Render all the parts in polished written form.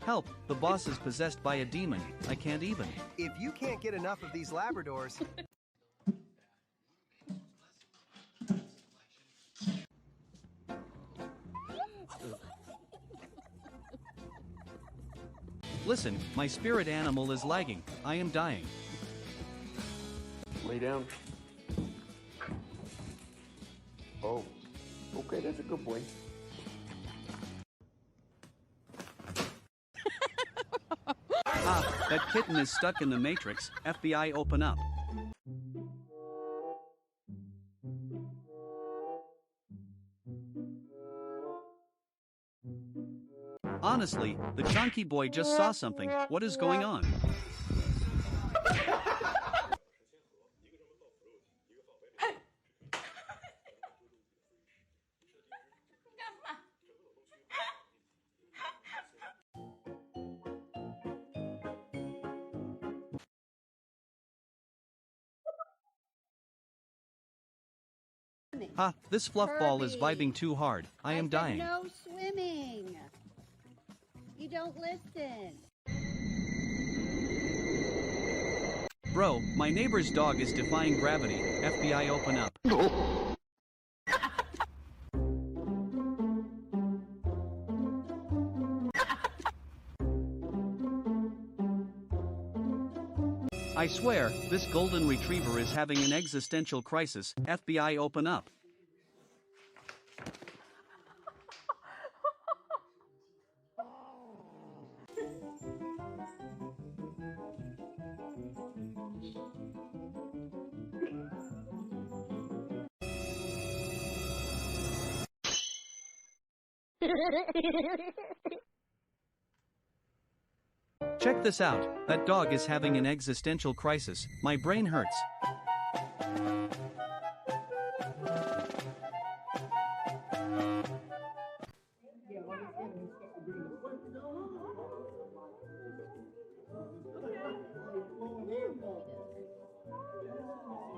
Help, the boss is possessed by a demon. I can't even. If you can't get enough of these Labradors, Listen, my spirit animal is lagging. I am dying. Lay down. Oh, okay, that's a good boy. Ah, that kitten is stuck in the Matrix. FBI, open up. Honestly, the chunky boy just saw something. What is going on? Ha, this fluff ball is vibing too hard. I am dying. No swimming. You don't listen. Bro, my neighbor's dog is defying gravity. FBI, open up. I swear, this golden retriever is having an existential crisis. FBI, open up. Check this out. That dog is having an existential crisis. My brain hurts.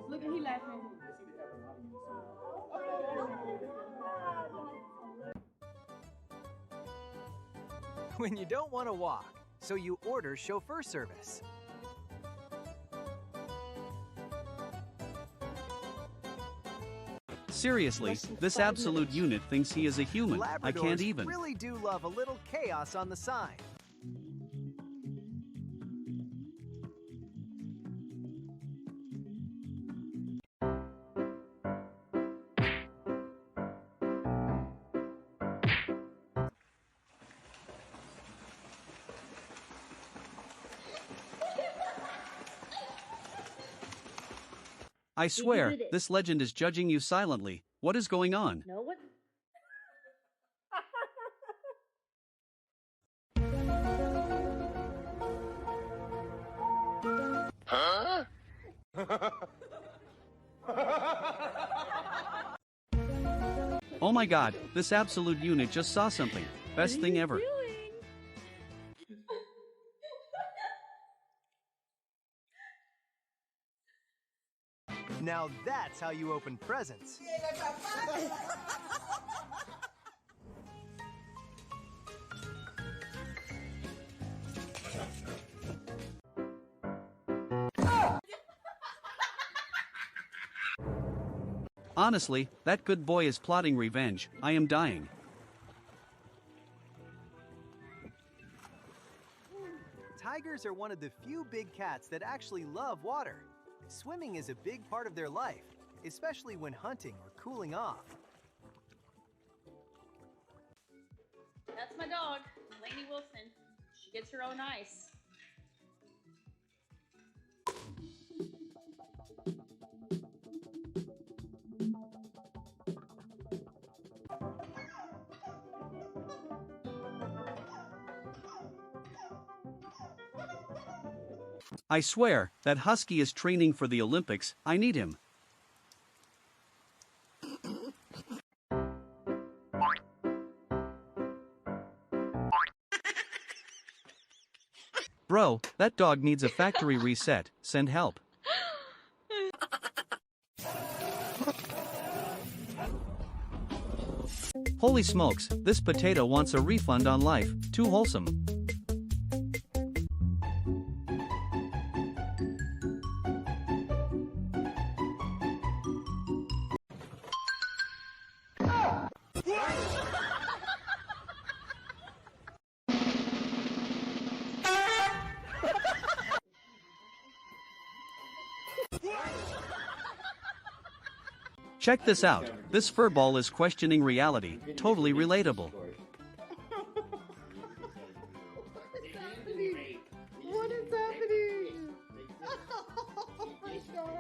Look at he laughing. when you don't want to walk, so you order chauffeur service. Seriously, this absolute unit thinks he is a human. I can't Labradors even. really do love a little chaos on the side. I swear, this legend is judging you silently. What is going on? No, what? Huh? Oh my god, this absolute unit just saw something. Best thing ever. Now that's how you open presents. Honestly, that good boy is plotting revenge. I am dying. Tigers are one of the few big cats that actually love water. Swimming is a big part of their life, especially when hunting or cooling off. That's my dog, Lainey Wilson. She gets her own ice. I swear, that husky is training for the Olympics. I need him. Bro, that dog needs a factory reset. Send help. Holy smokes, this potato wants a refund on life. Too wholesome. Check this out, this furball is questioning reality, totally relatable. What is happening? Oh my god.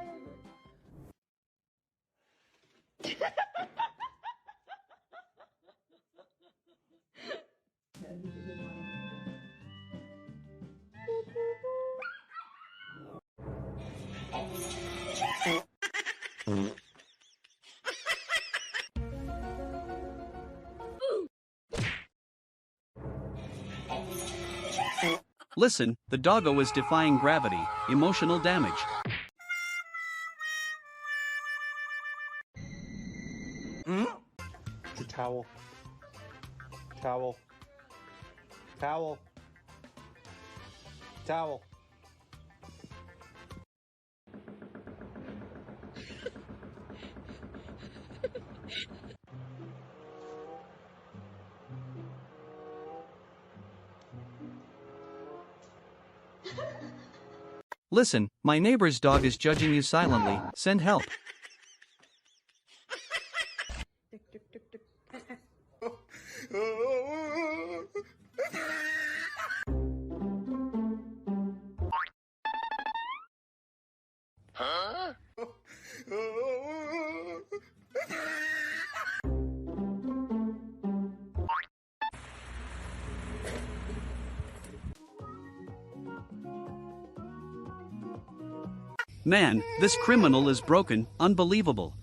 Listen, the doggo is defying gravity, emotional damage. It's a towel. Towel. Towel. Towel. Listen, my neighbor's dog is judging you silently, send help. Man, this criminal is broken, unbelievable.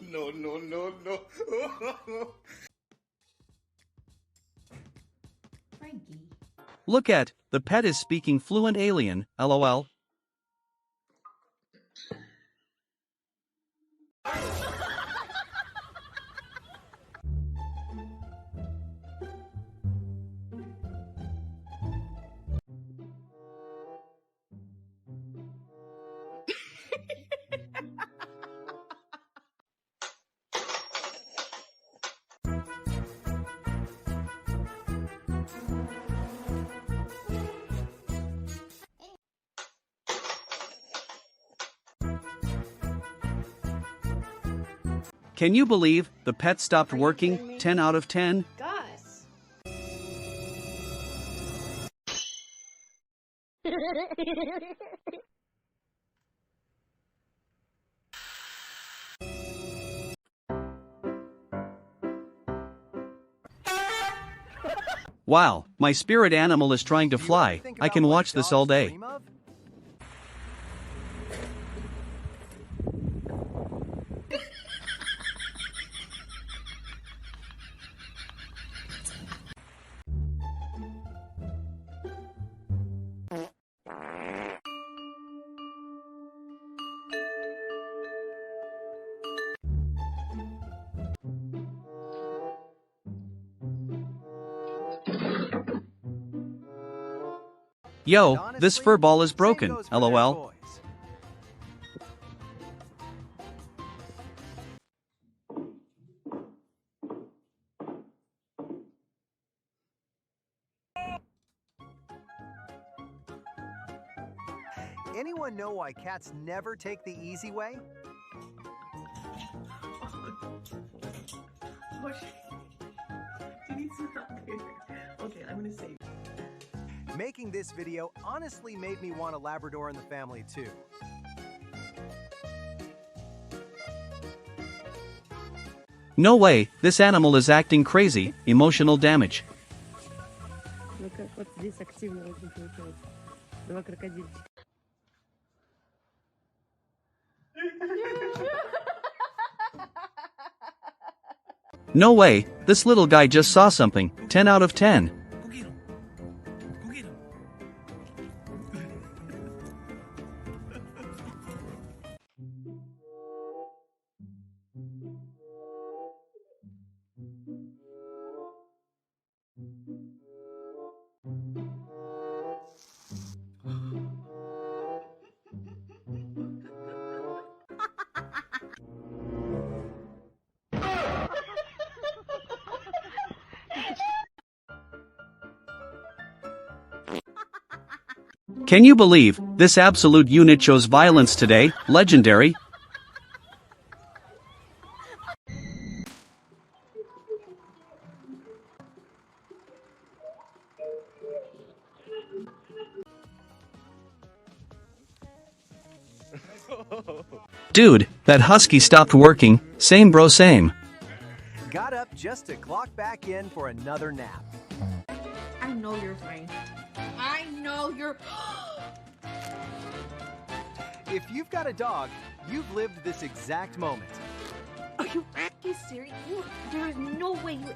No, no, no, no. Frankie. Look at, the pet is speaking fluent alien, lol. Can you believe, the pet stopped working, 10 out of 10? Gus. Wow, my spirit animal is trying to fly, I can watch this all day. Yo, this furball is broken, lol. Anyone know why cats never take the easy way? Okay, I'm gonna say. Making this video honestly made me want a Labrador in the family too. No way, this animal is acting crazy, emotional damage. Ну как вот здесь активно очень получается. Два крокодильчика. No way, this little guy just saw something, 10 out of 10. Can you believe this absolute unit chose violence today? Legendary. Dude, that husky stopped working. Same bro, same. Got up just to clock back in for another nap. I know you're fine. I know you're. If you've got a dog, you've lived this exact moment. Are you serious? There is no way you.